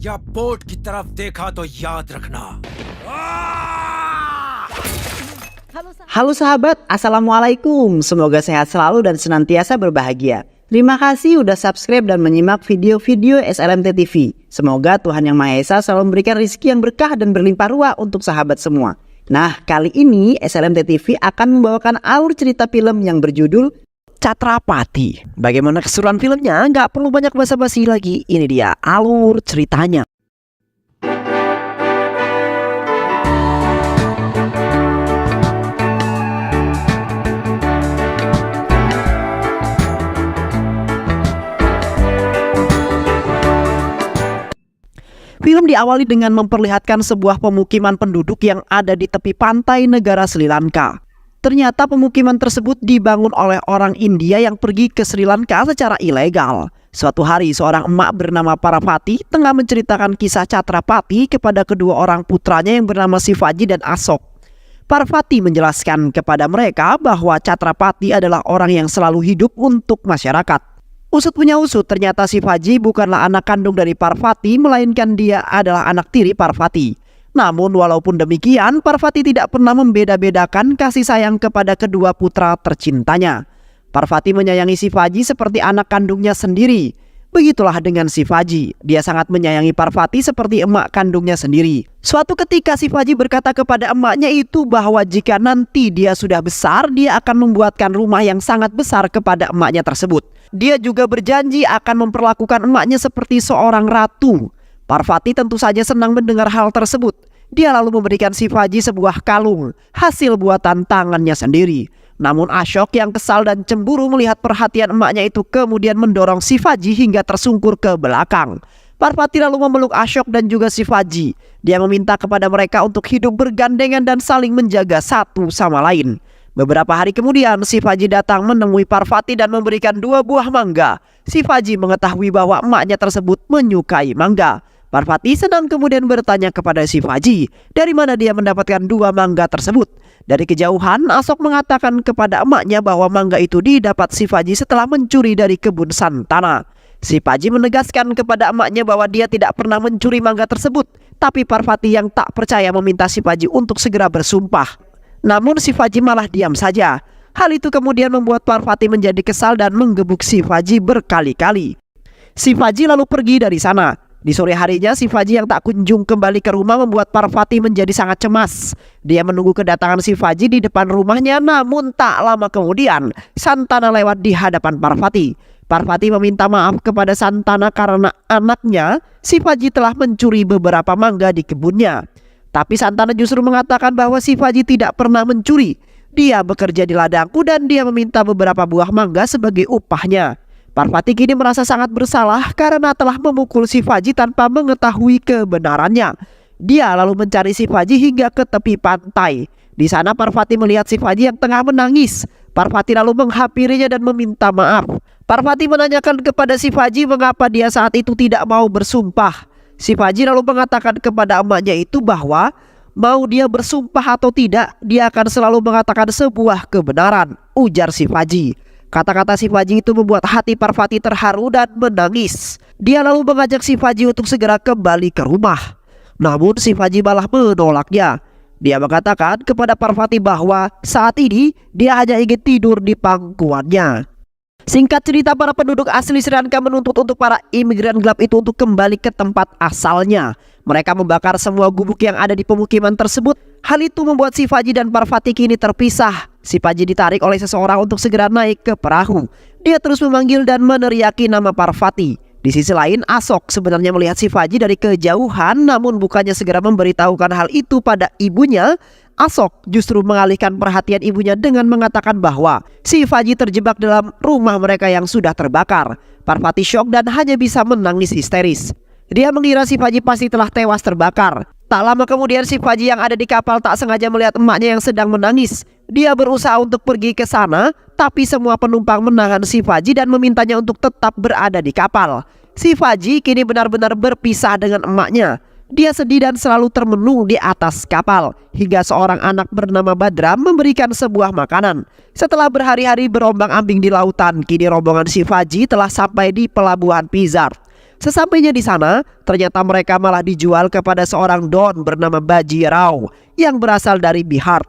या पोर्ट की तरफ देखा तो याद रखना। Halo sahabat, Assalamualaikum. Semoga sehat selalu dan senantiasa berbahagia. Terima kasih udah subscribe dan menyimak video-video SLMT TV. Semoga Tuhan Yang Maha Esa selalu memberikan rezeki yang berkah dan berlimpah ruah untuk sahabat semua. Nah, kali ini SLMT TV akan membawakan alur cerita film yang berjudul Catrapati. Bagaimana keseruan filmnya? Nggak perlu banyak basa-basi lagi. Ini dia alur ceritanya. Film diawali dengan memperlihatkan sebuah pemukiman penduduk yang ada di tepi pantai negara Sri Lanka. Ternyata pemukiman tersebut dibangun oleh orang India yang pergi ke Sri Lanka secara ilegal. Suatu hari seorang emak bernama Parvati tengah menceritakan kisah Catrapati kepada kedua orang putranya yang bernama Shivaji dan Ashok. Parvati menjelaskan kepada mereka bahwa Catrapati adalah orang yang selalu hidup untuk masyarakat. Usut punya usut, ternyata Shivaji bukanlah anak kandung dari Parvati, melainkan dia adalah anak tiri Parvati. Namun walaupun demikian, Parvati tidak pernah membeda-bedakan kasih sayang kepada kedua putra tercintanya. Parvati menyayangi Shivaji seperti anak kandungnya sendiri. Begitulah dengan Shivaji, dia sangat menyayangi Parvati seperti emak kandungnya sendiri. Suatu ketika Shivaji berkata kepada emaknya itu bahwa jika nanti dia sudah besar, dia akan membuatkan rumah yang sangat besar kepada emaknya tersebut. Dia juga berjanji akan memperlakukan emaknya seperti seorang ratu. Parvati tentu saja senang mendengar hal tersebut. Dia lalu memberikan Shivaji sebuah kalung, hasil buatan tangannya sendiri. Namun Ashok yang kesal dan cemburu melihat perhatian emaknya itu kemudian mendorong Shivaji hingga tersungkur ke belakang. Parvati lalu memeluk Ashok dan juga Shivaji. Dia meminta kepada mereka untuk hidup bergandengan dan saling menjaga satu sama lain. Beberapa hari kemudian Shivaji datang menemui Parvati dan memberikan 2 buah mangga. Shivaji mengetahui bahwa emaknya tersebut menyukai mangga. Parvati senang kemudian bertanya kepada Shivaji dari mana dia mendapatkan 2 mangga tersebut. Dari kejauhan Ashok mengatakan kepada emaknya bahwa mangga itu didapat Shivaji setelah mencuri dari kebun Santana. Shivaji menegaskan kepada emaknya bahwa dia tidak pernah mencuri mangga tersebut. Tapi Parvati yang tak percaya meminta Shivaji untuk segera bersumpah. Namun Shivaji malah diam saja. Hal itu kemudian membuat Parvati menjadi kesal dan menggebuk Shivaji berkali-kali. Shivaji lalu pergi dari sana. Di sore harinya Shivaji yang tak kunjung kembali ke rumah membuat Parvati menjadi sangat cemas. Dia menunggu kedatangan Shivaji di depan rumahnya, namun tak lama kemudian Santana lewat di hadapan Parvati. Parvati meminta maaf kepada Santana karena anaknya Shivaji telah mencuri beberapa mangga di kebunnya. Tapi Santana justru mengatakan bahwa Shivaji tidak pernah mencuri. Dia bekerja di ladangku dan dia meminta beberapa buah mangga sebagai upahnya. Parvati kini merasa sangat bersalah karena telah memukul Shivaji tanpa mengetahui kebenarannya. Dia lalu mencari Shivaji hingga ke tepi pantai. Di sana Parvati melihat Shivaji yang tengah menangis. Parvati lalu menghampirinya dan meminta maaf. Parvati menanyakan kepada Shivaji mengapa dia saat itu tidak mau bersumpah. Shivaji lalu mengatakan kepada emaknya itu bahwa mau dia bersumpah atau tidak, dia akan selalu mengatakan sebuah kebenaran, ujar Shivaji. Kata-kata Shivaji itu membuat hati Parvati terharu dan menangis. Dia lalu mengajak Shivaji untuk segera kembali ke rumah. Namun Shivaji malah menolaknya. Dia mengatakan kepada Parvati bahwa saat ini dia hanya ingin tidur di pangkuannya. Singkat cerita, para penduduk asli Sri Lanka menuntut untuk para imigran gelap itu untuk kembali ke tempat asalnya. Mereka membakar semua gubuk yang ada di pemukiman tersebut. Hal itu membuat Shivaji dan Parvati kini terpisah. Shivaji ditarik oleh seseorang untuk segera naik ke perahu. Dia terus memanggil dan meneriaki nama Parvati. Di sisi lain, Ashok sebenarnya melihat Shivaji dari kejauhan, namun bukannya segera memberitahukan hal itu pada ibunya. Ashok justru mengalihkan perhatian ibunya dengan mengatakan bahwa Shivaji terjebak dalam rumah mereka yang sudah terbakar. Parvati syok dan hanya bisa menangis histeris. Dia mengira Shivaji pasti telah tewas terbakar. Tak lama kemudian Shivaji yang ada di kapal tak sengaja melihat emaknya yang sedang menangis. Dia berusaha untuk pergi ke sana, tapi semua penumpang menahan Shivaji dan memintanya untuk tetap berada di kapal. Shivaji kini benar-benar berpisah dengan emaknya. Dia sedih dan selalu termenung di atas kapal, hingga seorang anak bernama Badra memberikan sebuah makanan. Setelah berhari-hari berombang-ambing di lautan, kini rombongan Shivaji telah sampai di pelabuhan Pizar. Sesampainya di sana, ternyata mereka malah dijual kepada seorang don bernama Bajirao yang berasal dari Bihar.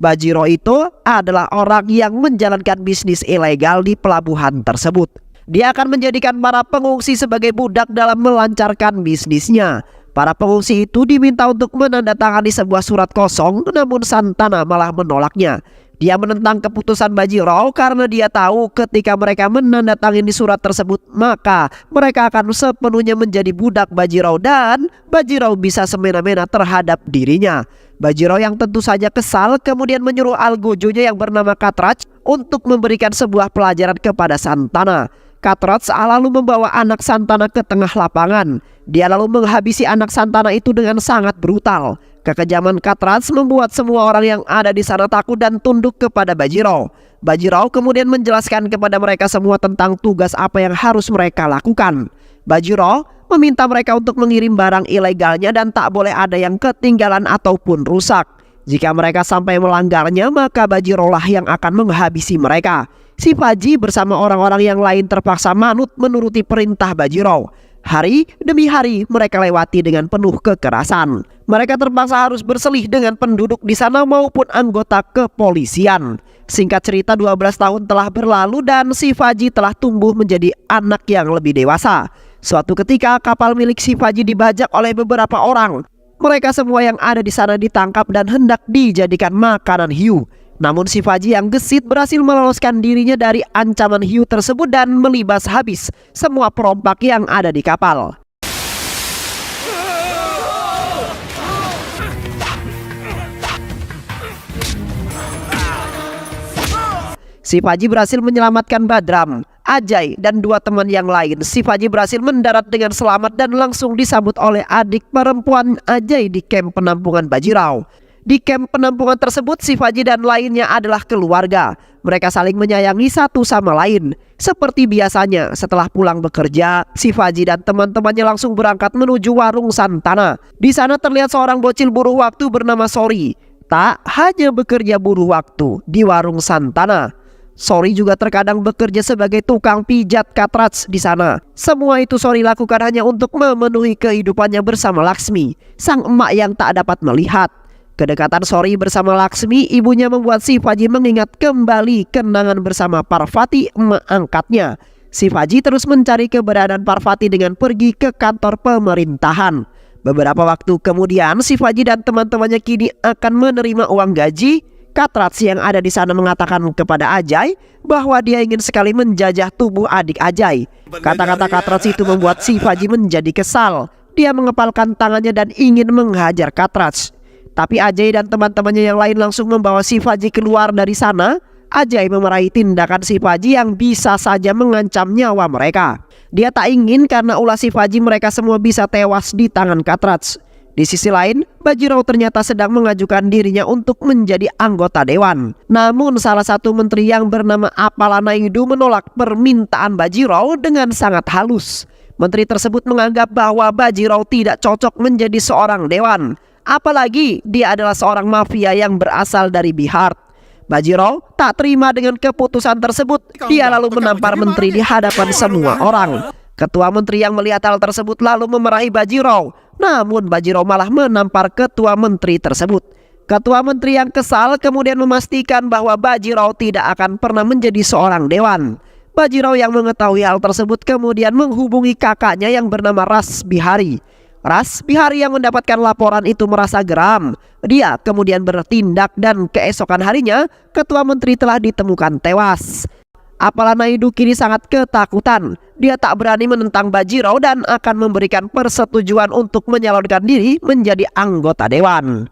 Bajirao itu adalah orang yang menjalankan bisnis ilegal di pelabuhan tersebut. Dia akan menjadikan para pengungsi sebagai budak dalam melancarkan bisnisnya. Para pengungsi itu diminta untuk menandatangani sebuah surat kosong, namun Santana malah menolaknya. Dia menentang keputusan Bajirao karena dia tahu ketika mereka menandatangani surat tersebut, maka mereka akan sepenuhnya menjadi budak Bajirao dan Bajirao bisa semena-mena terhadap dirinya. Bajirao yang tentu saja kesal kemudian menyuruh algojonya yang bernama Katraj untuk memberikan sebuah pelajaran kepada Santana. Katraj lalu membawa anak Santana ke tengah lapangan. Dia lalu menghabisi anak Santana itu dengan sangat brutal. Kekejaman Katraj membuat semua orang yang ada di sana takut dan tunduk kepada Bajirao. Bajirao kemudian menjelaskan kepada mereka semua tentang tugas apa yang harus mereka lakukan. Bajirao meminta mereka untuk mengirim barang ilegalnya dan tak boleh ada yang ketinggalan ataupun rusak. Jika mereka sampai melanggarnya, maka Bajirao lah yang akan menghabisi mereka. Shivaji bersama orang-orang yang lain terpaksa manut menuruti perintah Bajirao. Hari demi hari mereka lewati dengan penuh kekerasan. Mereka terpaksa harus berselih dengan penduduk di sana maupun anggota kepolisian. Singkat cerita, 12 tahun telah berlalu dan Shivaji telah tumbuh menjadi anak yang lebih dewasa. Suatu ketika kapal milik Shivaji dibajak oleh beberapa orang. Mereka semua yang ada di sana ditangkap dan hendak dijadikan makanan hiu. Namun Shivaji yang gesit berhasil meloloskan dirinya dari ancaman hiu tersebut dan melibas habis semua perompak yang ada di kapal. Shivaji berhasil menyelamatkan Badram, Ajay, dan dua teman yang lain. Shivaji berhasil mendarat dengan selamat dan langsung disambut oleh adik perempuan Ajay di kamp penampungan Bajirao. Di kamp penampungan tersebut, Shivaji dan lainnya adalah keluarga. Mereka saling menyayangi satu sama lain. Seperti biasanya, setelah pulang bekerja, Shivaji dan teman-temannya langsung berangkat menuju warung Santana. Di sana terlihat seorang bocil buruh waktu bernama Sori. Tak hanya bekerja buruh waktu di warung Santana, Sori juga terkadang bekerja sebagai tukang pijat Katraj di sana. Semua itu Sori lakukan hanya untuk memenuhi kehidupannya bersama Laksmi, sang emak yang tak dapat melihat. Kedekatan Sori bersama Laksmi, ibunya, membuat Shivaji mengingat kembali kenangan bersama Parvati, emak angkatnya. Shivaji terus mencari keberadaan Parvati dengan pergi ke kantor pemerintahan. Beberapa waktu kemudian, Shivaji dan teman-temannya kini akan menerima uang gaji. Katraj yang ada di sana mengatakan kepada Ajay bahwa dia ingin sekali menjajah tubuh adik Ajay. Kata-kata Katraj itu membuat Shivaji menjadi kesal. Dia mengepalkan tangannya dan ingin menghajar Katraj. Tapi Ajay dan teman-temannya yang lain langsung membawa Shivaji keluar dari sana. Ajay memarahi tindakan Shivaji yang bisa saja mengancam nyawa mereka. Dia tak ingin karena ulah Shivaji mereka semua bisa tewas di tangan Katraj. Di sisi lain, Bajirao ternyata sedang mengajukan dirinya untuk menjadi anggota dewan. Namun salah satu menteri yang bernama Appalanayudu menolak permintaan Bajirao dengan sangat halus. Menteri tersebut menganggap bahwa Bajirao tidak cocok menjadi seorang dewan. Apalagi dia adalah seorang mafia yang berasal dari Bihar. Bajirao tak terima dengan keputusan tersebut. Dia lalu menampar menteri di hadapan semua orang. Ketua menteri yang melihat hal tersebut lalu memarahi Bajirao. Namun Bajirao malah menampar ketua menteri tersebut. Ketua menteri yang kesal kemudian memastikan bahwa Bajirao tidak akan pernah menjadi seorang dewan. Bajirao yang mengetahui hal tersebut kemudian menghubungi kakaknya yang bernama Ras Bihari. Ras Bihari yang mendapatkan laporan itu merasa geram. Dia kemudian bertindak dan keesokan harinya ketua menteri telah ditemukan tewas. Appalanayudu kini sangat ketakutan. Dia tak berani menentang Bajirao dan akan memberikan persetujuan untuk menyalurkan diri menjadi anggota dewan.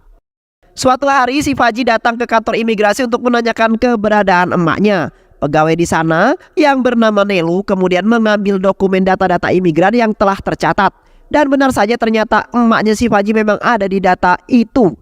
Suatu hari Shivaji datang ke kantor imigrasi untuk menanyakan keberadaan emaknya. Pegawai di sana yang bernama Nelu kemudian mengambil dokumen data-data imigran yang telah tercatat. Dan benar saja ternyata emaknya Shivaji memang ada di data itu.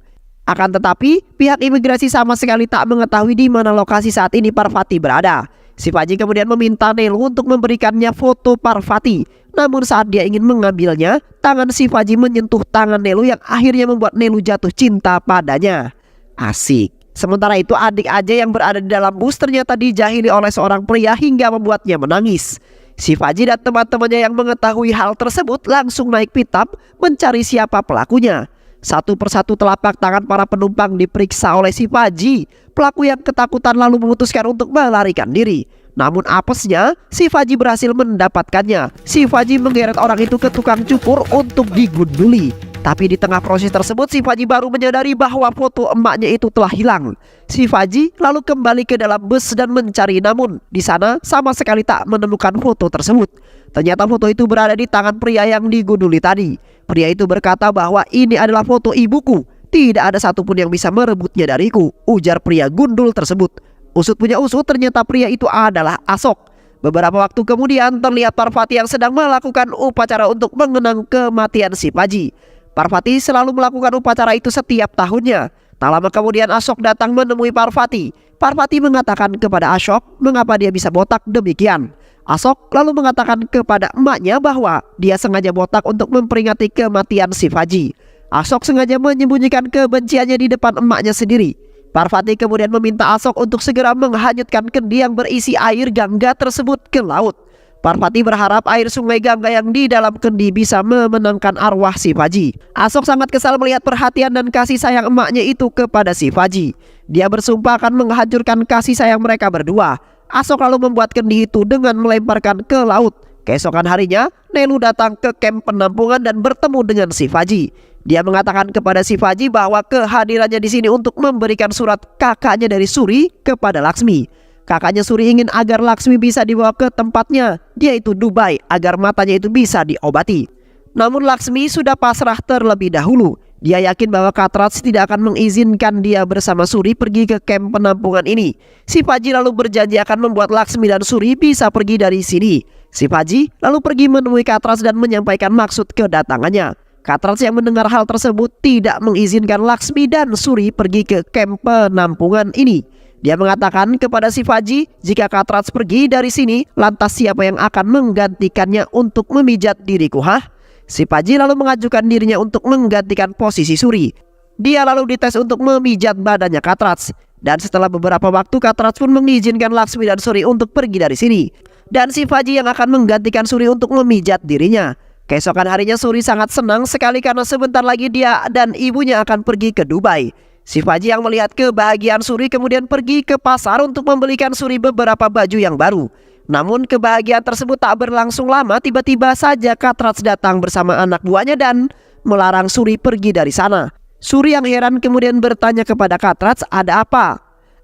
Akan tetapi pihak imigrasi sama sekali tak mengetahui di mana lokasi saat ini Parvati berada. Shivaji kemudian meminta Nelu untuk memberikannya foto Parvati. Namun saat dia ingin mengambilnya, tangan Shivaji menyentuh tangan Nelu yang akhirnya membuat Nelu jatuh cinta padanya. Asik. Sementara itu adik Ajay yang berada di dalam bus ternyata dijahili oleh seorang pria hingga membuatnya menangis. Si Faji dan teman-temannya yang mengetahui hal tersebut langsung naik pitam mencari siapa pelakunya. Satu persatu telapak tangan para penumpang diperiksa oleh si Faji. Pelaku yang ketakutan lalu memutuskan untuk melarikan diri. Namun apesnya, si Faji berhasil mendapatkannya. Si Faji menggeret orang itu ke tukang cukur untuk digunduli. Tapi di tengah proses tersebut, si Faji baru menyadari bahwa foto emaknya itu telah hilang. Si Faji lalu kembali ke dalam bus dan mencari, namun di sana sama sekali tak menemukan foto tersebut. Ternyata foto itu berada di tangan pria yang digunduli tadi. Pria itu berkata bahwa ini adalah foto ibuku. Tidak ada satupun yang bisa merebutnya dariku, ujar pria gundul tersebut. Usut punya usut, ternyata pria itu adalah Asok. Beberapa waktu kemudian terlihat Parvati yang sedang melakukan upacara untuk mengenang kematian si Faji. Parvati selalu melakukan upacara itu setiap tahunnya. Tak lama kemudian Asok datang menemui Parvati. Parvati mengatakan kepada Asok mengapa dia bisa botak demikian. Asok lalu mengatakan kepada emaknya bahwa dia sengaja botak untuk memperingati kematian si Faji. Asok sengaja menyembunyikan kebenciannya di depan emaknya sendiri. Parvati kemudian meminta Asok untuk segera menghanyutkan kendi yang berisi air Gangga tersebut ke laut. Parvati berharap air sungai Gangga yang di dalam kendi bisa memenangkan arwah si Faji. Asok sangat kesal melihat perhatian dan kasih sayang emaknya itu kepada si Faji. Dia bersumpah akan menghancurkan kasih sayang mereka berdua. Asok lalu membuat kendi itu dengan melemparkan ke laut. Keesokan harinya, Nelu datang ke kamp penampungan dan bertemu dengan si Faji. Dia mengatakan kepada si Faji bahwa kehadirannya di sini untuk memberikan surat kakaknya dari Suri kepada Laksmi. Kakaknya Suri ingin agar Laksmi bisa dibawa ke tempatnya, yaitu Dubai, agar matanya itu bisa diobati. Namun Laksmi sudah pasrah terlebih dahulu. Dia yakin bahwa Katraj tidak akan mengizinkan dia bersama Suri pergi ke kamp penampungan ini. Si Faji lalu berjanji akan membuat Laksmi dan Suri bisa pergi dari sini. Si Faji lalu pergi menemui Katraj dan menyampaikan maksud kedatangannya. Katraj yang mendengar hal tersebut tidak mengizinkan Laksmi dan Suri pergi ke kamp penampungan ini. Dia mengatakan kepada si Faji, jika Katraj pergi dari sini, lantas siapa yang akan menggantikannya untuk memijat diriku, hah? Si Faji lalu mengajukan dirinya untuk menggantikan posisi Suri. Dia lalu dites untuk memijat badannya Katraj. Dan setelah beberapa waktu, Katraj pun mengizinkan Laksmi dan Suri untuk pergi dari sini. Dan si Faji yang akan menggantikan Suri untuk memijat dirinya. Keesokan harinya Suri sangat senang sekali karena sebentar lagi dia dan ibunya akan pergi ke Dubai. Si Faji yang melihat kebahagiaan Suri kemudian pergi ke pasar untuk membelikan Suri beberapa baju yang baru. Namun kebahagiaan tersebut tak berlangsung lama, tiba-tiba saja Katraj datang bersama anak buahnya dan melarang Suri pergi dari sana. Suri yang heran kemudian bertanya kepada Katraj, ada apa?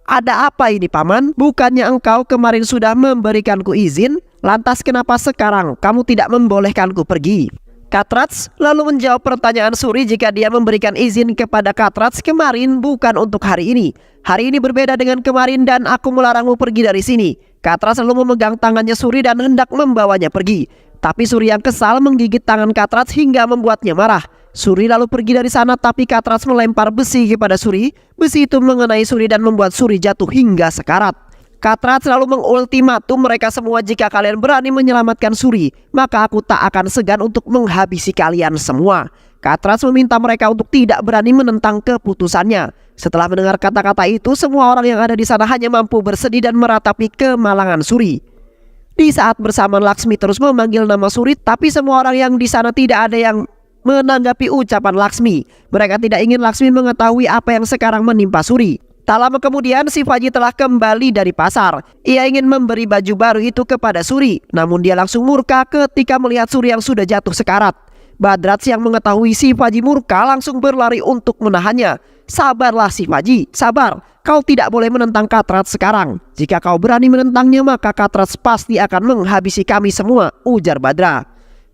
Ada apa ini paman? Bukannya engkau kemarin sudah memberikanku izin? Lantas kenapa sekarang kamu tidak membolehkanku pergi? Katraj lalu menjawab pertanyaan Suri jika dia memberikan izin kepada Katraj kemarin bukan untuk hari ini. Hari ini berbeda dengan kemarin dan aku melarangmu pergi dari sini. Katraj lalu memegang tangannya Suri dan hendak membawanya pergi. Tapi Suri yang kesal menggigit tangan Katraj hingga membuatnya marah. Suri lalu pergi dari sana tapi Katraj melempar besi kepada Suri. Besi itu mengenai Suri dan membuat Suri jatuh hingga sekarat. Katraj lalu mengultimatum mereka semua, jika kalian berani menyelamatkan Suri, maka aku tak akan segan untuk menghabisi kalian semua. Katraj meminta mereka untuk tidak berani menentang keputusannya. Setelah mendengar kata-kata itu, semua orang yang ada di sana hanya mampu bersedih dan meratapi kemalangan Suri. Di saat bersamaan Laksmi terus memanggil nama Suri, tapi semua orang yang di sana tidak ada yang menanggapi ucapan Laksmi. Mereka tidak ingin Laksmi mengetahui apa yang sekarang menimpa Suri. Tak lama kemudian si Faji telah kembali dari pasar. Ia ingin memberi baju baru itu kepada Suri, namun dia langsung murka ketika melihat Suri yang sudah jatuh sekarat. Badrats yang mengetahui si Faji murka langsung berlari untuk menahannya. Sabarlah si Faji, sabar. Kau tidak boleh menentang Katraj sekarang. Jika kau berani menentangnya maka Katraj pasti akan menghabisi kami semua, ujar Badra.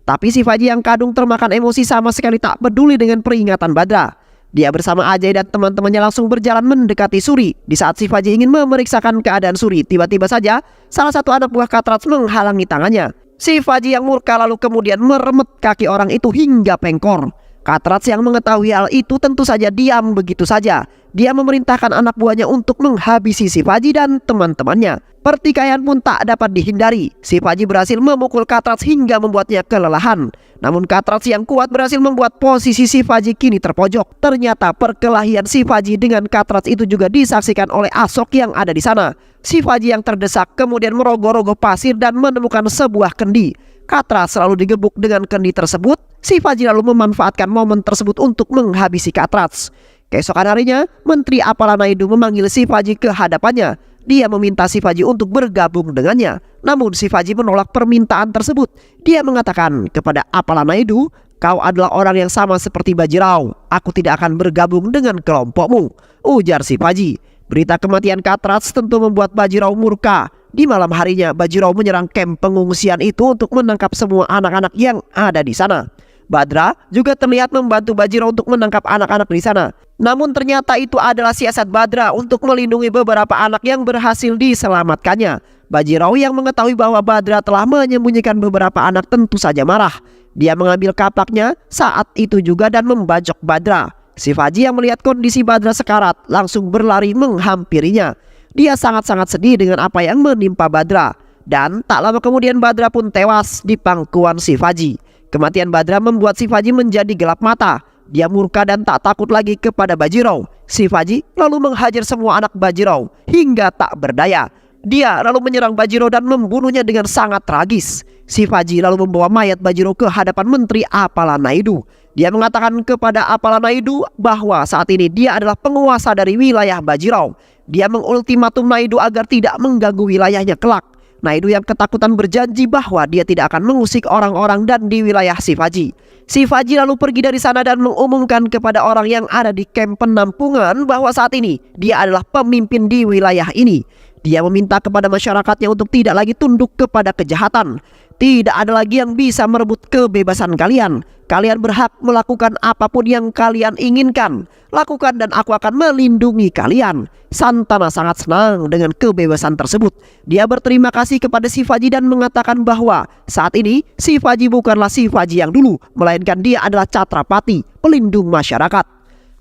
Tapi si Faji yang kadung termakan emosi sama sekali tak peduli dengan peringatan Badra. Dia bersama Ajay dan teman-temannya langsung berjalan mendekati Suri. Di saat si Faji ingin memeriksakan keadaan Suri, tiba-tiba saja salah satu anak buah Katraj menghalangi tangannya. Si Faji yang murka lalu kemudian meremet kaki orang itu hingga pengkor. Katrats yang mengetahui hal itu tentu saja diam begitu saja. Dia memerintahkan anak buahnya untuk menghabisi Shivaji dan teman-temannya. Pertikaian pun tak dapat dihindari. Shivaji berhasil memukul Katrats hingga membuatnya kelelahan. Namun Katrats yang kuat berhasil membuat posisi Shivaji kini terpojok. Ternyata perkelahian Shivaji dengan Katrats itu juga disaksikan oleh Ashok yang ada di sana. Shivaji yang terdesak kemudian merogoh-rogoh pasir dan menemukan sebuah kendi. Katrats selalu digebuk dengan kendi tersebut. Shivaji lalu memanfaatkan momen tersebut untuk menghabisi Katrats. Keesokan harinya, Menteri Appalanayudu memanggil Shivaji ke hadapannya. Dia meminta Shivaji untuk bergabung dengannya. Namun Shivaji menolak permintaan tersebut. Dia mengatakan kepada Appalanayudu, "Kau adalah orang yang sama seperti Bajirao. Aku tidak akan bergabung dengan kelompokmu," ujar Shivaji. Berita kematian Katrats tentu membuat Bajirao murka. Di malam harinya, Bajirao menyerang kamp pengungsian itu untuk menangkap semua anak-anak yang ada di sana. Badra juga terlihat membantu Bajirao untuk menangkap anak-anak di sana. Namun ternyata itu adalah siasat Badra untuk melindungi beberapa anak yang berhasil diselamatkannya. Bajirao yang mengetahui bahwa Badra telah menyembunyikan beberapa anak tentu saja marah. Dia mengambil kapaknya saat itu juga dan membajok Badra. Shivaji yang melihat kondisi Badra sekarat langsung berlari menghampirinya. Dia sangat-sangat sedih dengan apa yang menimpa Badra. Dan tak lama kemudian Badra pun tewas di pangkuan Shivaji. Kematian Badra membuat Shivaji menjadi gelap mata. Dia murka dan tak takut lagi kepada Bajirao. Shivaji lalu menghajar semua anak Bajirao hingga tak berdaya. Dia lalu menyerang Bajirao dan membunuhnya dengan sangat tragis. Shivaji lalu membawa mayat Bajirao ke hadapan Menteri Appalanayudu. Dia mengatakan kepada Appalanayudu bahwa saat ini dia adalah penguasa dari wilayah Bajirao. Dia mengultimatum Naidu agar tidak mengganggu wilayahnya kelak. Naidu yang ketakutan berjanji bahwa dia tidak akan mengusik orang-orang dan di wilayah Shivaji. Shivaji lalu pergi dari sana dan mengumumkan kepada orang yang ada di kamp penampungan bahwa saat ini dia adalah pemimpin di wilayah ini. Dia meminta kepada masyarakatnya untuk tidak lagi tunduk kepada kejahatan. Tidak ada lagi yang bisa merebut kebebasan kalian. Kalian berhak melakukan apapun yang kalian inginkan. Lakukan dan aku akan melindungi kalian. Santana sangat senang dengan kebebasan tersebut. Dia berterima kasih kepada Shivaji dan mengatakan bahwa saat ini Shivaji bukanlah Shivaji yang dulu, melainkan dia adalah Chhatrapati, pelindung masyarakat.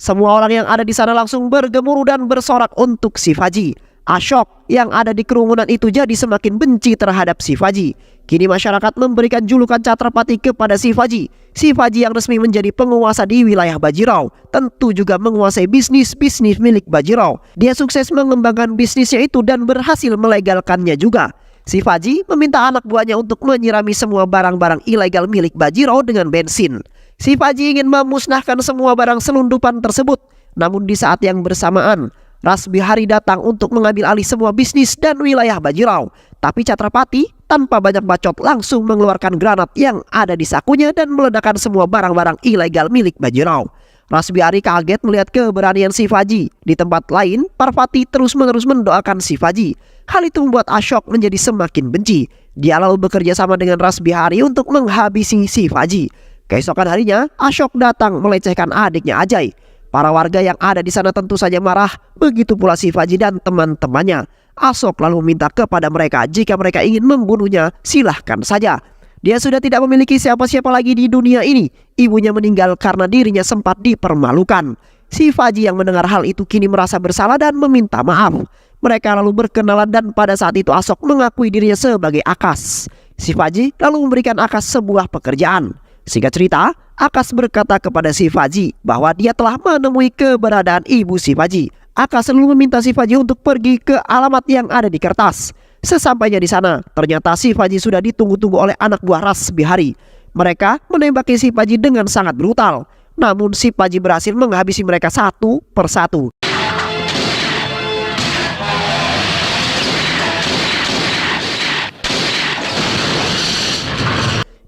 Semua orang yang ada di sana langsung bergemuruh dan bersorak untuk Shivaji. Ashok yang ada di kerumunan itu jadi semakin benci terhadap Shivaji. Kini masyarakat memberikan julukan Chhatrapati kepada Shivaji. Shivaji yang resmi menjadi penguasa di wilayah Bajirao tentu juga menguasai bisnis-bisnis milik Bajirao. Dia sukses mengembangkan bisnisnya itu dan berhasil melegalkannya juga. Shivaji meminta anak buahnya untuk menyirami semua barang-barang ilegal milik Bajirao dengan bensin. Shivaji ingin memusnahkan semua barang selundupan tersebut. Namun di saat yang bersamaan, Ras Bihari datang untuk mengambil alih semua bisnis dan wilayah Bajirao. Tapi Chhatrapati tanpa banyak bacot langsung mengeluarkan granat yang ada di sakunya dan meledakkan semua barang-barang ilegal milik Bajirao. Ras Bihari kaget melihat keberanian Shivaji. Di tempat lain, Parvati terus-menerus mendoakan Shivaji. Hal itu membuat Ashok menjadi semakin benci. Dia lalu bekerja sama dengan Ras Bihari untuk menghabisi Shivaji. Keesokan harinya, Ashok datang melecehkan adiknya Ajay. Para warga yang ada di sana tentu saja marah, begitu pula Shivaji dan teman-temannya. Ashok lalu meminta kepada mereka jika mereka ingin membunuhnya, silahkan saja. Dia sudah tidak memiliki siapa-siapa lagi di dunia ini. Ibunya meninggal karena dirinya sempat dipermalukan. Shivaji yang mendengar hal itu kini merasa bersalah dan meminta maaf. Mereka lalu berkenalan dan pada saat itu Ashok mengakui dirinya sebagai Akas. Shivaji lalu memberikan Akas sebuah pekerjaan. Singkat cerita, Akas berkata kepada Shivaji bahwa dia telah menemui keberadaan ibu Shivaji. Akas selalu meminta Shivaji untuk pergi ke alamat yang ada di kertas. Sesampainya di sana, ternyata Shivaji sudah ditunggu-tunggu oleh anak buah Ras Bihari. Mereka menembaki Shivaji dengan sangat brutal. Namun Shivaji berhasil menghabisi mereka satu persatu.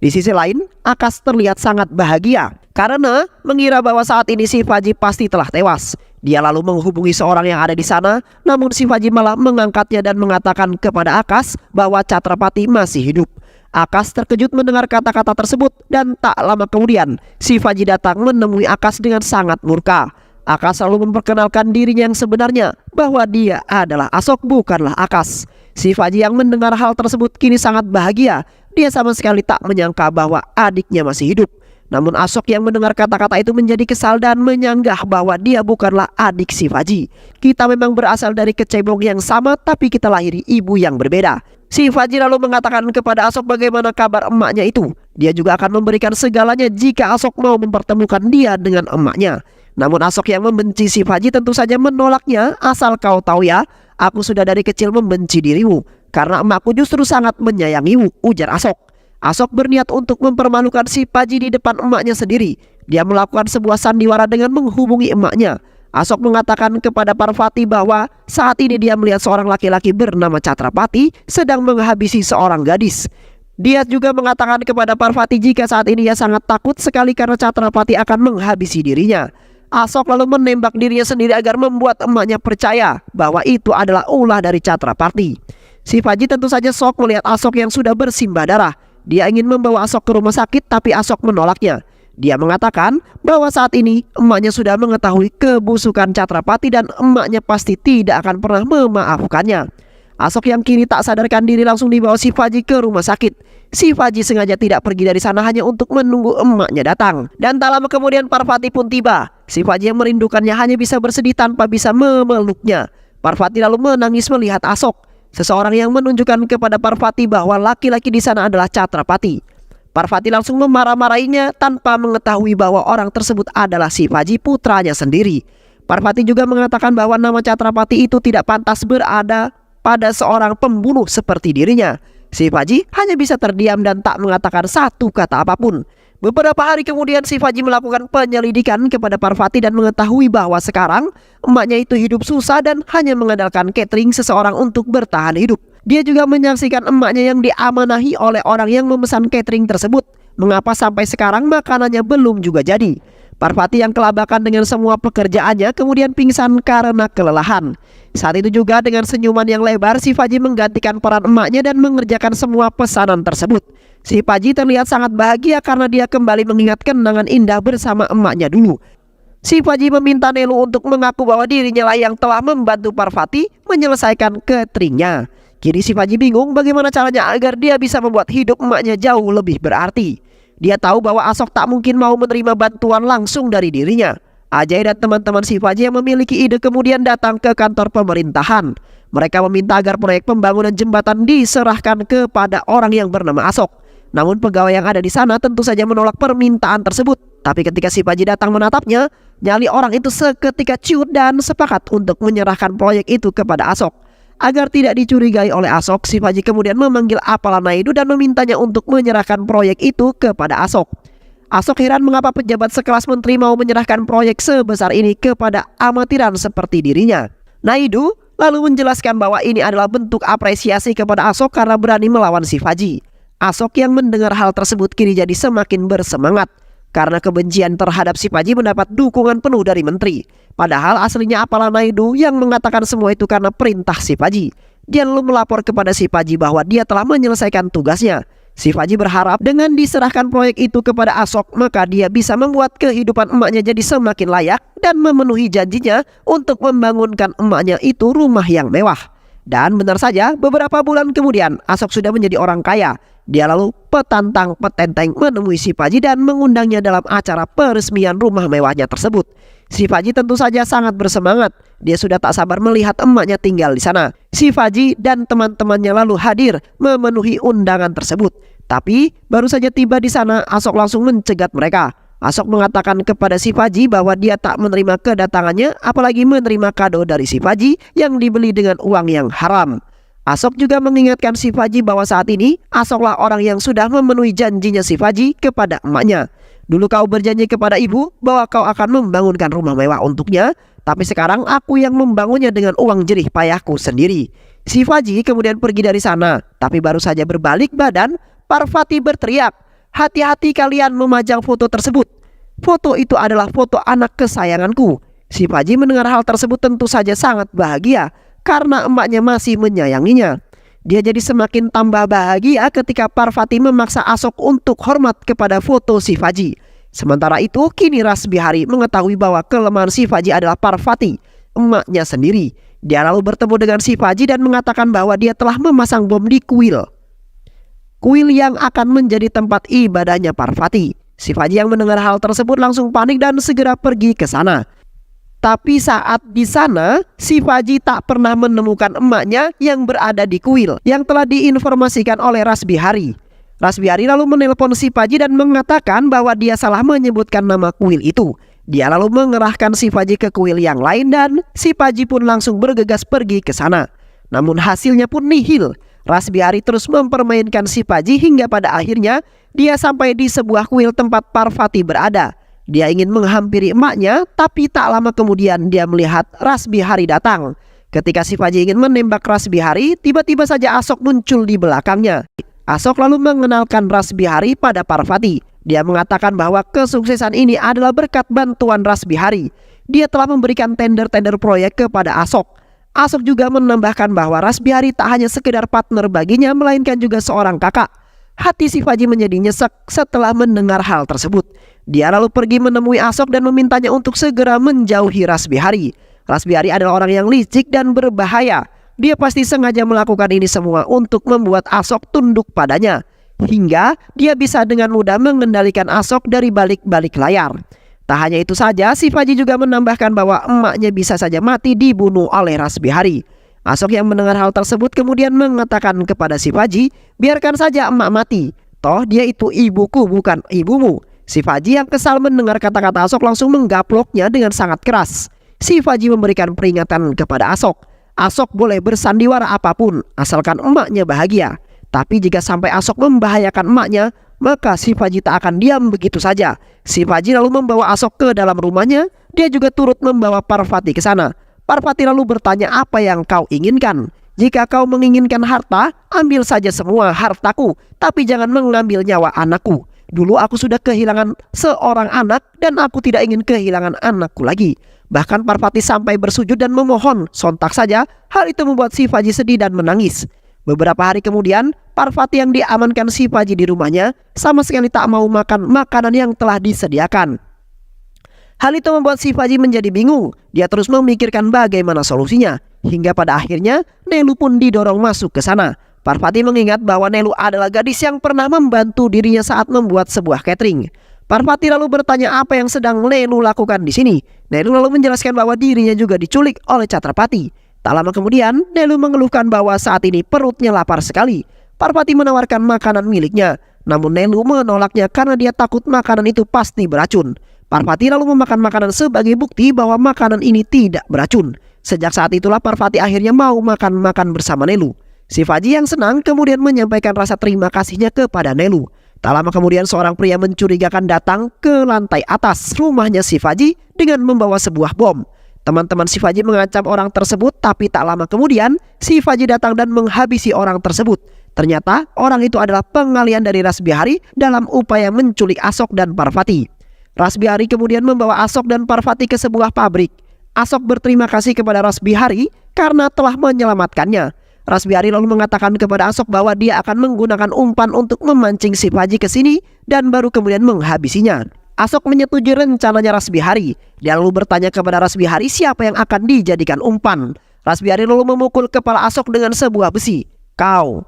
Di sisi lain, Akas terlihat sangat bahagia karena mengira bahwa saat ini Shivaji pasti telah tewas. Dia lalu menghubungi seorang yang ada di sana, namun Shivaji malah mengangkatnya dan mengatakan kepada Akas bahwa Chhatrapati masih hidup. Akas terkejut mendengar kata-kata tersebut dan tak lama kemudian Shivaji datang menemui Akas dengan sangat murka. Akas selalu memperkenalkan dirinya yang sebenarnya bahwa dia adalah Ashok, bukanlah Akas. Shivaji yang mendengar hal tersebut kini sangat bahagia. Dia sama sekali tak menyangka bahwa adiknya masih hidup. Namun Ashok yang mendengar kata-kata itu menjadi kesal dan menyanggah bahwa dia bukanlah adik Shivaji. Kita memang berasal dari kecebong yang sama, tapi kita lahiri ibu yang berbeda. Shivaji lalu mengatakan kepada Ashok bagaimana kabar emaknya itu. Dia juga akan memberikan segalanya jika Ashok mau mempertemukan dia dengan emaknya. Namun Ashok yang membenci Shivaji tentu saja menolaknya. Asal kau tahu ya, aku sudah dari kecil membenci dirimu karena emakku justru sangat menyayangimu, ujar Ashok. Ashok berniat untuk mempermalukan Shivaji di depan emaknya sendiri. Dia melakukan sebuah sandiwara dengan menghubungi emaknya. Ashok mengatakan kepada Parvati bahwa saat ini dia melihat seorang laki-laki bernama Chhatrapati sedang menghabisi seorang gadis. Dia juga mengatakan kepada Parvati jika saat ini ia sangat takut sekali karena Chhatrapati akan menghabisi dirinya. Ashok lalu menembak dirinya sendiri agar membuat emaknya percaya bahwa itu adalah ulah dari Chhatrapati. Shivaji tentu saja shock melihat Ashok yang sudah bersimbah darah. Dia ingin membawa Ashok ke rumah sakit, tapi Ashok menolaknya. Dia mengatakan bahwa saat ini emaknya sudah mengetahui kebusukan Chhatrapati dan emaknya pasti tidak akan pernah memaafkannya. Ashok yang kini tak sadarkan diri langsung dibawa Shivaji ke rumah sakit. Shivaji sengaja tidak pergi dari sana hanya untuk menunggu emaknya datang. Dan tak lama kemudian Parvati pun tiba. Shivaji yang merindukannya hanya bisa bersedih tanpa bisa memeluknya. Parvati lalu menangis melihat Ashok. Seseorang yang menunjukkan kepada Parvati bahwa laki-laki di sana adalah Chhatrapati. Parvati langsung memarah-marahinya tanpa mengetahui bahwa orang tersebut adalah Shivaji, putranya sendiri. Parvati juga mengatakan bahwa nama Chhatrapati itu tidak pantas berada pada seorang pembunuh seperti dirinya. Shivaji hanya bisa terdiam dan tak mengatakan satu kata apapun. Beberapa hari kemudian Shivaji melakukan penyelidikan kepada Parvati dan mengetahui bahwa sekarang emaknya itu hidup susah dan hanya mengandalkan catering seseorang untuk bertahan hidup. Dia juga menyaksikan emaknya yang diamanahi oleh orang yang memesan catering tersebut. Mengapa sampai sekarang makanannya belum juga jadi? Parvati yang kelabakan dengan semua pekerjaannya kemudian pingsan karena kelelahan. Saat itu juga dengan senyuman yang lebar Shivaji menggantikan peran emaknya dan mengerjakan semua pesanan tersebut. Shivaji terlihat sangat bahagia karena dia kembali mengingat kenangan indah bersama emaknya dulu. Shivaji meminta Nelu untuk mengaku bahwa dirinya lah yang telah membantu Parvati menyelesaikan cateringnya. Kini Shivaji bingung bagaimana caranya agar dia bisa membuat hidup emaknya jauh lebih berarti. Dia tahu bahwa Ashok tak mungkin mau menerima bantuan langsung dari dirinya. Ajay dan teman-teman Shivaji yang memiliki ide kemudian datang ke kantor pemerintahan. Mereka meminta agar proyek pembangunan jembatan diserahkan kepada orang yang bernama Ashok. Namun pegawai yang ada di sana tentu saja menolak permintaan tersebut. Tapi ketika Shivaji datang menatapnya, nyali orang itu seketika ciut dan sepakat untuk menyerahkan proyek itu kepada Ashok. Agar tidak dicurigai oleh Ashok, Shivaji kemudian memanggil Apala Naidu dan memintanya untuk menyerahkan proyek itu kepada Ashok. Ashok heran mengapa pejabat sekelas menteri mau menyerahkan proyek sebesar ini kepada amatiran seperti dirinya. Naidu lalu menjelaskan bahwa ini adalah bentuk apresiasi kepada Ashok karena berani melawan Shivaji. Ashok yang mendengar hal tersebut kini jadi semakin bersemangat karena kebencian terhadap Shivaji mendapat dukungan penuh dari menteri. Padahal aslinya Apala Naidu yang mengatakan semua itu karena perintah Shivaji. Dia lalu melapor kepada Shivaji bahwa dia telah menyelesaikan tugasnya. Shivaji berharap dengan diserahkan proyek itu kepada Ashok maka dia bisa membuat kehidupan emaknya jadi semakin layak dan memenuhi janjinya untuk membangunkan emaknya itu rumah yang mewah. Dan benar saja beberapa bulan kemudian Ashok sudah menjadi orang kaya. Dia lalu petantang petenteng menemui Shivaji dan mengundangnya dalam acara peresmian rumah mewahnya tersebut. Shivaji tentu saja sangat bersemangat. Dia sudah tak sabar melihat emaknya tinggal di sana. Shivaji dan teman-temannya lalu hadir memenuhi undangan tersebut. Tapi baru saja tiba di sana, Ashok langsung mencegat mereka. Ashok mengatakan kepada Shivaji bahwa dia tak menerima kedatangannya, apalagi menerima kado dari Shivaji yang dibeli dengan uang yang haram. Ashok juga mengingatkan Shivaji bahwa saat ini Ashoklah orang yang sudah memenuhi janjinya Shivaji kepada emaknya. Dulu kau berjanji kepada ibu bahwa kau akan membangunkan rumah mewah untuknya, tapi sekarang aku yang membangunnya dengan uang jerih payahku sendiri. Shivaji kemudian pergi dari sana, tapi baru saja berbalik badan, Parvati berteriak, "Hati-hati kalian memajang foto tersebut. Foto itu adalah foto anak kesayanganku." Shivaji mendengar hal tersebut tentu saja sangat bahagia karena emaknya masih menyayanginya. Dia jadi semakin tambah bahagia ketika Parvati memaksa Ashok untuk hormat kepada foto Shivaji. Sementara itu kini Ras Bihari mengetahui bahwa kelemahan Shivaji adalah Parvati, emaknya sendiri. Dia lalu bertemu dengan Shivaji dan mengatakan bahwa dia telah memasang bom di kuil yang akan menjadi tempat ibadahnya Parvati. Shivaji yang mendengar hal tersebut langsung panik dan segera pergi ke sana. Tapi saat di sana, Shivaji tak pernah menemukan emaknya yang berada di kuil yang telah diinformasikan oleh Ras Bihari. Ras Bihari lalu menelpon Shivaji dan mengatakan bahwa dia salah menyebutkan nama kuil itu. Dia lalu mengerahkan Shivaji ke kuil yang lain dan Shivaji pun langsung bergegas pergi ke sana. Namun hasilnya pun nihil. Ras Bihari terus mempermainkan Shivaji hingga pada akhirnya dia sampai di sebuah kuil tempat Parvati berada. Dia ingin menghampiri emaknya, tapi tak lama kemudian dia melihat Ras Bihari datang. Ketika Shivaji ingin menembak Ras Bihari, tiba-tiba saja Asok muncul di belakangnya. Asok lalu mengenalkan Ras Bihari pada Parvati. Dia mengatakan bahwa kesuksesan ini adalah berkat bantuan Ras Bihari. Dia telah memberikan tender-tender proyek kepada Asok. Asok juga menambahkan bahwa Ras Bihari tak hanya sekedar partner baginya, melainkan juga seorang kakak. Hati Shivaji menjadi nyesek setelah mendengar hal tersebut. Dia lalu pergi menemui Asok dan memintanya untuk segera menjauhi Ras Bihari. Ras Bihari adalah orang yang licik dan berbahaya. Dia pasti sengaja melakukan ini semua untuk membuat Asok tunduk padanya, hingga dia bisa dengan mudah mengendalikan Asok dari balik-balik layar. Tak hanya itu saja, Shivaji juga menambahkan bahwa emaknya bisa saja mati dibunuh oleh Ras Bihari. Asok yang mendengar hal tersebut kemudian mengatakan kepada Shivaji, biarkan saja emak mati, toh dia itu ibuku bukan ibumu. Shivaji yang kesal mendengar kata-kata Asok langsung menggaploknya dengan sangat keras. Shivaji memberikan peringatan kepada Asok. Asok boleh bersandiwara apapun asalkan emaknya bahagia. Tapi jika sampai Asok membahayakan emaknya, maka Shivaji tak akan diam begitu saja. Shivaji lalu membawa Asok ke dalam rumahnya. Dia juga turut membawa Parvati ke sana. Parvati lalu bertanya, apa yang kau inginkan? Jika kau menginginkan harta, ambil saja semua hartaku, tapi jangan mengambil nyawa anakku. Dulu aku sudah kehilangan seorang anak dan aku tidak ingin kehilangan anakku lagi. Bahkan Parvati sampai bersujud dan memohon. Sontak saja hal itu membuat Shivaji sedih dan menangis. Beberapa hari kemudian, Parvati yang diamankan Shivaji di rumahnya sama sekali tak mau makan makanan yang telah disediakan. Hal itu membuat Shivaji menjadi bingung. Dia terus memikirkan bagaimana solusinya. Hingga pada akhirnya Nelu pun didorong masuk ke sana. Parvati mengingat bahwa Nelu adalah gadis yang pernah membantu dirinya saat membuat sebuah catering. Parvati lalu bertanya apa yang sedang Nelu lakukan di sini. Nelu lalu menjelaskan bahwa dirinya juga diculik oleh Chatrapati. Tak lama kemudian Nelu mengeluhkan bahwa saat ini perutnya lapar sekali. Parvati menawarkan makanan miliknya. Namun Nelu menolaknya karena dia takut makanan itu pasti beracun. Parvati lalu memakan makanan sebagai bukti bahwa makanan ini tidak beracun. Sejak saat itulah Parvati akhirnya mau makan bersama Nelu. Shivaji yang senang kemudian menyampaikan rasa terima kasihnya kepada Nelu. Tak lama kemudian seorang pria mencurigakan datang ke lantai atas rumahnya Shivaji dengan membawa sebuah bom. Teman-teman Shivaji mengancam orang tersebut, tapi tak lama kemudian Shivaji datang dan menghabisi orang tersebut. Ternyata orang itu adalah pengalian dari Ras Bihari dalam upaya menculik Asok dan Parvati. Ras Bihari kemudian membawa Asok dan Parvati ke sebuah pabrik. Asok berterima kasih kepada Ras Bihari karena telah menyelamatkannya. Ras Bihari lalu mengatakan kepada Asok bahwa dia akan menggunakan umpan untuk memancing Shivaji ke sini dan baru kemudian menghabisinya. Asok menyetujui rencananya Ras Bihari. Dia lalu bertanya kepada Ras Bihari siapa yang akan dijadikan umpan. Ras Bihari lalu memukul kepala Asok dengan sebuah besi. Kau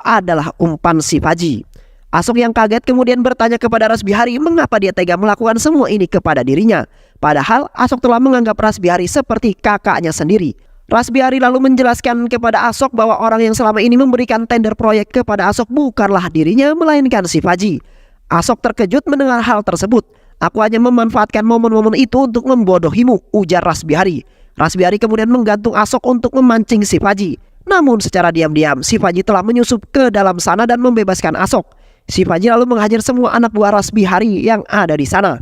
adalah umpan Shivaji. Asok yang kaget kemudian bertanya kepada Ras Bihari mengapa dia tega melakukan semua ini kepada dirinya. Padahal Asok telah menganggap Ras Bihari seperti kakaknya sendiri. Ras Bihari lalu menjelaskan kepada Asok bahwa orang yang selama ini memberikan tender proyek kepada Asok bukanlah dirinya melainkan Shivaji. Asok terkejut mendengar hal tersebut. Aku hanya memanfaatkan momen-momen itu untuk membodohimu, ujar Ras Bihari. Ras Bihari kemudian menggantung Asok untuk memancing Shivaji. Namun secara diam-diam Shivaji telah menyusup ke dalam sana dan membebaskan Asok. Shivaji lalu menghajar semua anak buah Ras Bihari yang ada di sana.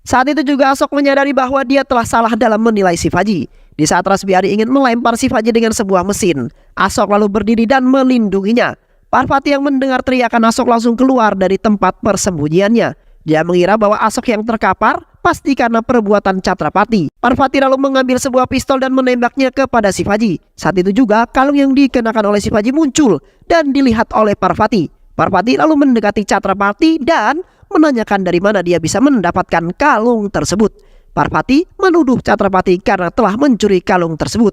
Saat itu juga Asok menyadari bahwa dia telah salah dalam menilai Shivaji. Di saat Ras Bihari ingin melempar Shivaji dengan sebuah mesin, Asok lalu berdiri dan melindunginya. Parvati yang mendengar teriakan Asok langsung keluar dari tempat persembunyiannya. Dia mengira bahwa Asok yang terkapar pasti karena perbuatan Chatrapati. Parvati lalu mengambil sebuah pistol dan menembaknya kepada Shivaji. Saat itu juga kalung yang dikenakan oleh Shivaji muncul dan dilihat oleh Parvati. Parvati lalu mendekati Chatrapati dan menanyakan dari mana dia bisa mendapatkan kalung tersebut. Parvati menuduh Chatrapati karena telah mencuri kalung tersebut.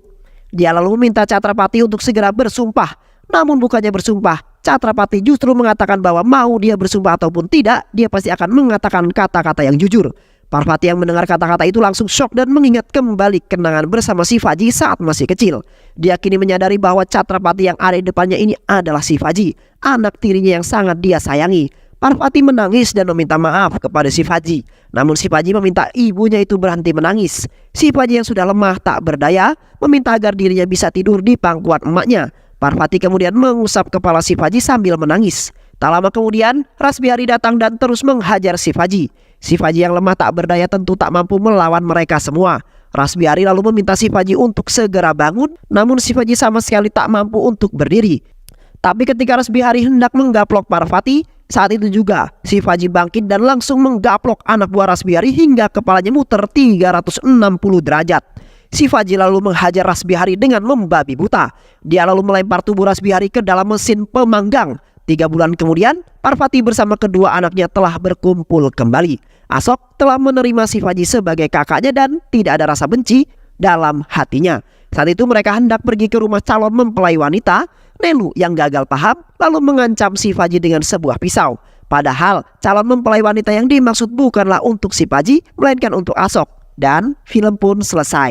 Dia lalu meminta Chatrapati untuk segera bersumpah. Namun bukannya bersumpah, Chhatrapati justru mengatakan bahwa mau dia bersumpah ataupun tidak, dia pasti akan mengatakan kata-kata yang jujur. Parvati yang mendengar kata-kata itu langsung shock dan mengingat kembali kenangan bersama Shivaji saat masih kecil. Dia kini menyadari bahwa Chhatrapati yang ada di depannya ini adalah Shivaji, anak tirinya yang sangat dia sayangi. Parvati menangis dan meminta maaf kepada Shivaji. Namun Shivaji meminta ibunya itu berhenti menangis. Shivaji yang sudah lemah tak berdaya meminta agar dirinya bisa tidur di pangkuan emaknya. Parvati kemudian mengusap kepala Shivaji sambil menangis. Tak lama kemudian, Rasbihari datang dan terus menghajar Shivaji. Shivaji yang lemah tak berdaya tentu tak mampu melawan mereka semua. Rasbihari lalu meminta Shivaji untuk segera bangun, namun Shivaji sama sekali tak mampu untuk berdiri. Tapi ketika Rasbihari hendak menggaplok Parvati, saat itu juga Shivaji bangkit dan langsung menggaplok anak buah Rasbihari hingga kepalanya muter 360 derajat. Shivaji lalu menghajar Rasbihari dengan membabi buta. Dia lalu melempar tubuh Rasbihari ke dalam mesin pemanggang. 3 bulan kemudian, Parvati bersama kedua anaknya telah berkumpul kembali. Asok telah menerima Shivaji sebagai kakaknya dan tidak ada rasa benci dalam hatinya. Saat itu mereka hendak pergi ke rumah calon mempelai wanita. Nelu yang gagal paham lalu mengancam Shivaji dengan sebuah pisau. Padahal calon mempelai wanita yang dimaksud bukanlah untuk Shivaji, melainkan untuk Asok. Dan film pun selesai.